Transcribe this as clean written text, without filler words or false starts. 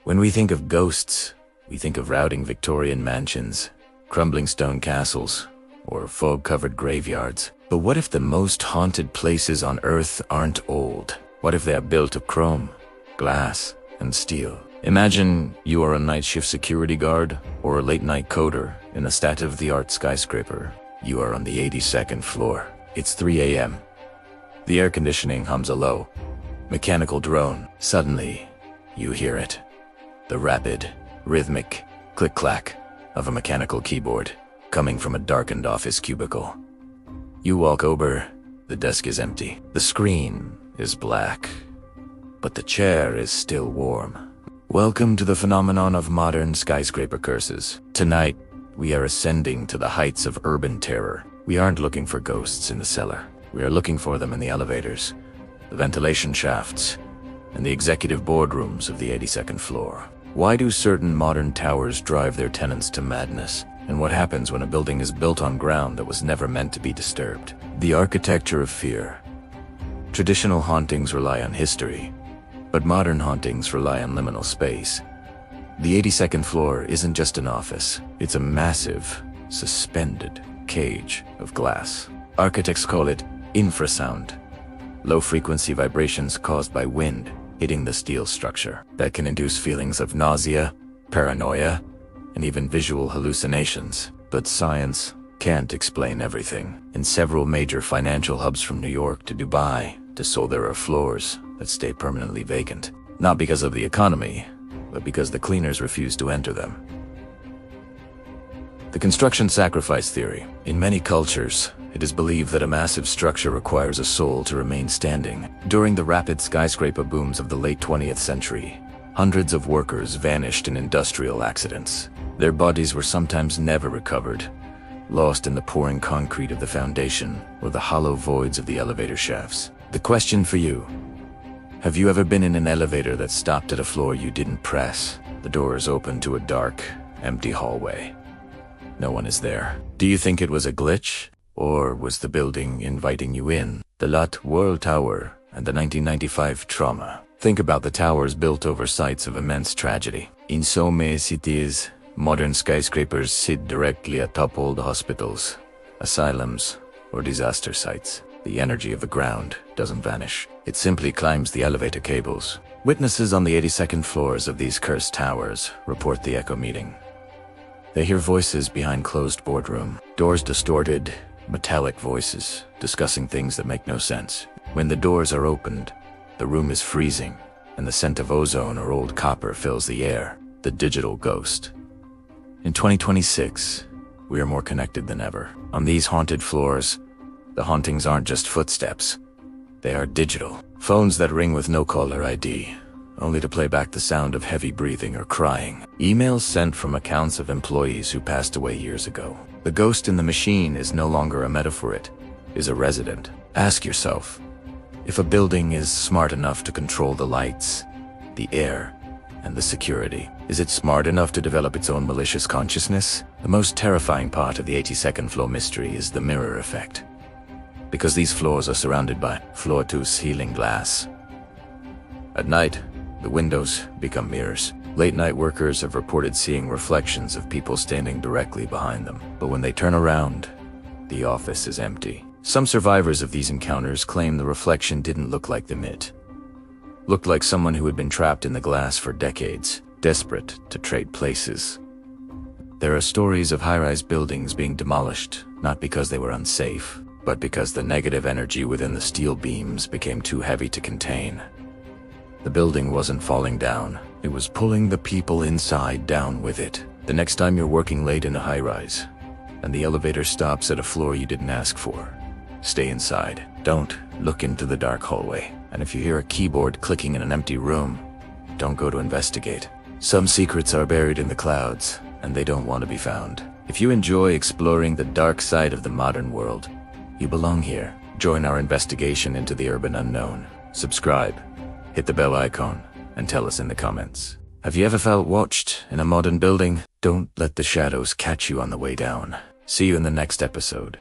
When we think of ghosts, we think of rotting Victorian mansions, crumbling stone castles, or fog-covered graveyards. But what if the most haunted places on Earth aren't old? What if they are built of chrome, glass, and steel? Imagine you are a night shift security guard or a late-night coder in a state-of-the-art skyscraper. You are on the 82nd floor. It's 3 a.m. The air conditioning hums a low, mechanical drone. Suddenly, you hear it. The rapid, rhythmic click-clack of a mechanical keyboard coming from a darkened office cubicle. You walk over, the desk is empty. The screen is black, but the chair is still warm. Welcome to the phenomenon of modern skyscraper curses. Tonight, we are ascending to the heights of urban terror. We aren't looking for ghosts in the cellar. We are looking for them in the elevators, the ventilation shafts, and the executive boardrooms of the 82nd floor. Why do certain modern towers drive their tenants to madness? And what happens when a building is built on ground that was never meant to be disturbed? The architecture of fear. Traditional hauntings rely on history, but modern hauntings rely on liminal space. The 82nd floor isn't just an office. It's a massive, suspended cage of glass. Architects call it infrasound. Low-frequency vibrations caused by wind hitting the steel structure that can induce feelings of nausea, paranoia, and even visual hallucinations. But science can't explain everything. In several major financial hubs from New York to Dubai to Seoul, there are floors that stay permanently vacant. Not because of the economy, but because the cleaners refuse to enter them. The construction sacrifice theory. In many cultures, it is believed that a massive structure requires a soul to remain standing. During the rapid skyscraper booms of the late 20th century, hundreds of workers vanished in industrial accidents. Their bodies were sometimes never recovered, lost in the pouring concrete of the foundation or the hollow voids of the elevator shafts. The question for you: have you ever been in an elevator that stopped at a floor you didn't press? The doors open to a dark, empty hallway. No one is there. Do you think it was a glitch? Or was the building inviting you in? The Lot World Tower and the 1995 trauma. Think about the towers built over sites of immense tragedy. In so many cities, modern skyscrapers sit directly atop old hospitals, asylums, or disaster sites. The energy of the ground doesn't vanish. It simply climbs the elevator cables. Witnesses on the 82nd floors of these cursed towers report the echo meeting. They hear voices behind closed boardroom, doors distorted, metallic voices discussing things that make no sense. When the doors are opened, the room is freezing, and the scent of ozone or old copper fills the air. The digital ghost. In 2026, we are more connected than ever. On these haunted floors, the hauntings aren't just footsteps. They are digital. Phones that ring with no caller ID, only to play back the sound of heavy breathing or crying. Emails sent from accounts of employees who passed away years ago. The ghost in the machine is no longer a metaphor, it is a resident. Ask yourself, if a building is smart enough to control the lights, the air, and the security, is it smart enough to develop its own malicious consciousness? The most terrifying part of the 82nd floor mystery is the mirror effect. Because these floors are surrounded by floor-to-ceiling glass. At night, the windows become mirrors. Late-night workers have reported seeing reflections of people standing directly behind them. But when they turn around, the office is empty. Some survivors of these encounters claim the reflection didn't look like them. It looked like someone who had been trapped in the glass for decades, desperate to trade places. There are stories of high-rise buildings being demolished, not because they were unsafe, but because the negative energy within the steel beams became too heavy to contain. The building wasn't falling down, it was pulling the people inside down with it. The next time you're working late in a high-rise, and the elevator stops at a floor you didn't ask for, stay inside. Don't look into the dark hallway. And if you hear a keyboard clicking in an empty room, don't go to investigate. Some secrets are buried in the clouds, and they don't want to be found. If you enjoy exploring the dark side of the modern world, you belong here. Join our investigation into the urban unknown. Subscribe, hit the bell icon, and tell us in the comments. Have you ever felt watched in a modern building? Don't let the shadows catch you on the way down. See you in the next episode.